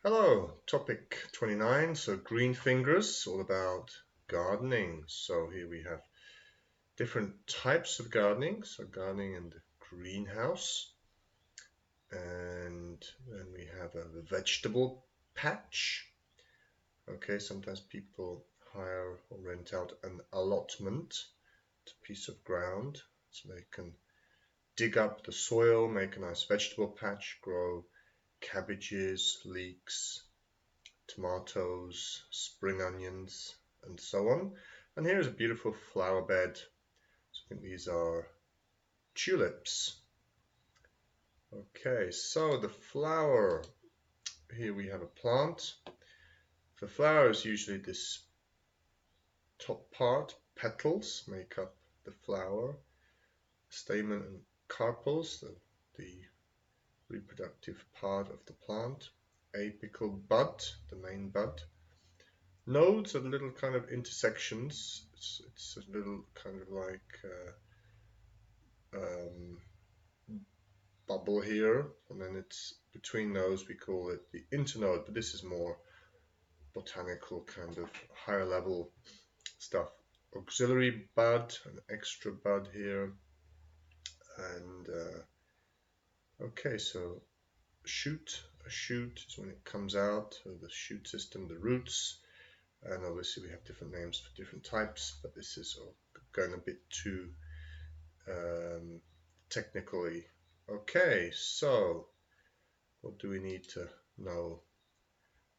Hello, topic 29. So green fingers, all about gardening. So here we have different types of gardening. So gardening in the greenhouse. And then we have a vegetable patch. Okay, sometimes people hire or rent out an allotment, it's a piece of ground, so they can dig up the soil, make a nice vegetable patch, grow cabbages, leeks, tomatoes, spring onions, and so on. And here's a beautiful flower bed. So I think these are tulips. Okay, so the flower, here we have a plant. The flower is usually this top part, petals make up the flower, stamen and carpels, the reproductive part of the plant, apical bud, the main bud. Nodes are little kind of intersections. It's a little kind of like bubble here, and then it's between those we call it the internode, but this is more botanical kind of higher level stuff. Auxiliary bud, an extra bud here, and okay, so a shoot is when it comes out, so the shoot system, the roots, and obviously we have different names for different types, but this is going a bit too technically. Okay, so what do we need to know?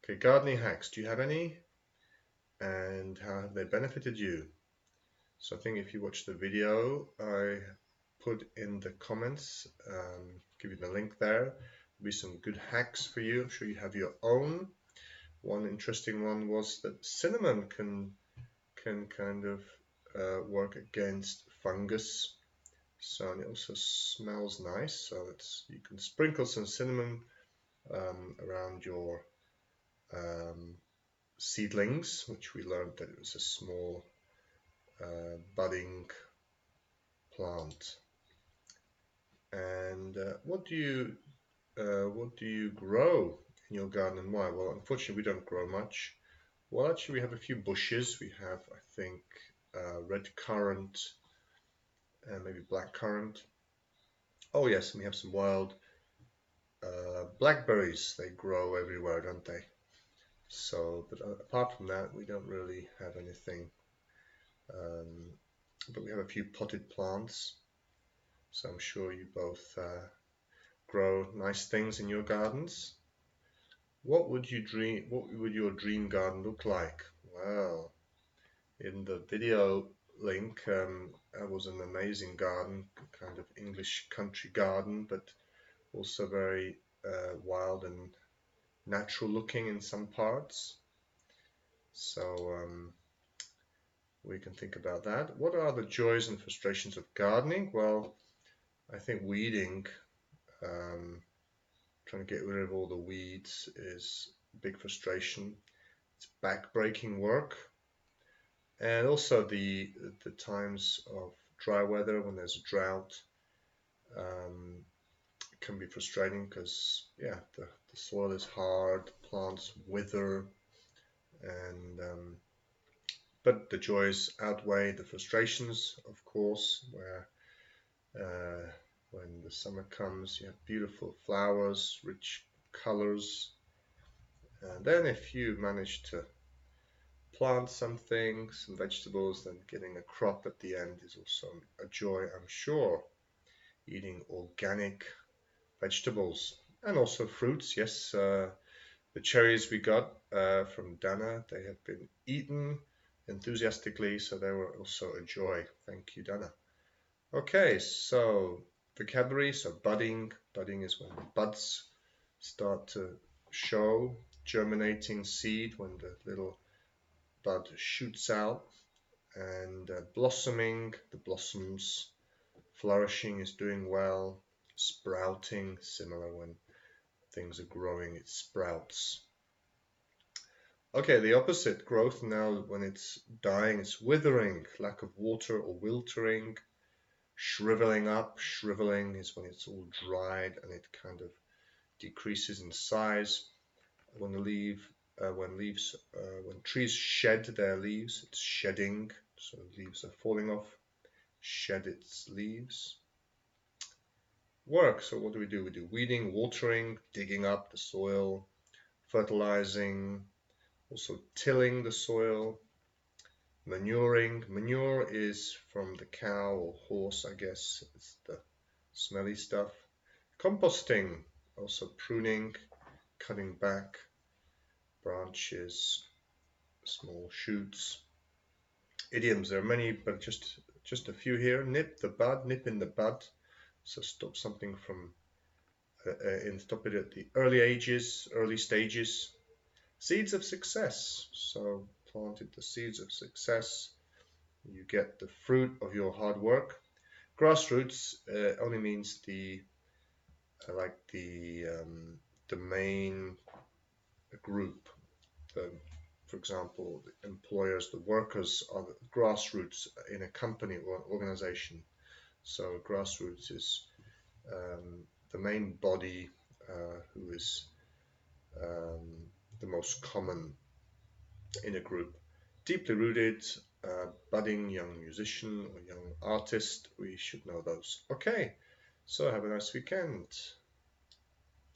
Okay, gardening hacks. Do you have any? And how have they benefited you? So I think if you watch the video, I put in the comments, give you the link there. There'll be some good hacks for you. I'm sure you have your own. One interesting one was that cinnamon can kind of work against fungus. So and it also smells nice. So you can sprinkle some cinnamon around your seedlings, which we learned that it was a small budding plant. And what do you grow in your garden and why? Well, unfortunately, we don't grow much. Well, actually, we have a few bushes. We have, I think, red currant and maybe black currant. Oh yes, and we have some wild blackberries. They grow everywhere, don't they? So, but apart from that, we don't really have anything. But we have a few potted plants. So I'm sure you both grow nice things in your gardens. What would your dream garden look like? Well, in the video link, it was an amazing garden, kind of English country garden, but also very wild and natural looking in some parts. So we can think about that. What are the joys and frustrations of gardening? Well, I think weeding, trying to get rid of all the weeds is a big frustration. It's back-breaking work. And also the times of dry weather when there's a drought can be frustrating because yeah, the soil is hard, plants wither, and but the joys outweigh the frustrations, of course, where when the summer comes, you have beautiful flowers, rich colors, and then if you manage to plant something, some vegetables, then getting a crop at the end is also a joy, I'm sure. Eating organic vegetables and also fruits. Yes, the cherries we got from Dana, they have been eaten enthusiastically, so they were also a joy. Thank you, Dana. Okay, so vocabulary, so budding. Budding is when the buds start to show, germinating seed when the little bud shoots out, and blossoming, the blossoms, flourishing is doing well, sprouting, similar when things are growing, it sprouts. Okay, the opposite, growth now when it's dying, it's withering, lack of water or wiltering, shriveling up, shriveling is when it's all dried and it kind of decreases in size. When the when trees shed their leaves, it's shedding. So leaves are falling off. Shed its leaves. Work. So what do? We do weeding, watering, digging up the soil, fertilizing, also tilling the soil, manuring. Manure is from the cow or horse, I guess. It's the smelly stuff. Composting, also pruning, cutting back branches, small shoots. Idioms, there are many, but just a few here. Nip the bud, nip in the bud. So stop something from stop it at the early stages. Seeds of success. So planted the seeds of success. You get the fruit of your hard work. Grassroots only means like the main group. For example, the employers, the workers are the grassroots in a company or organization. So grassroots is the main body who is the most common in a group. Deeply rooted, budding young musician or young artist, we should know those. Okay, so have a nice weekend.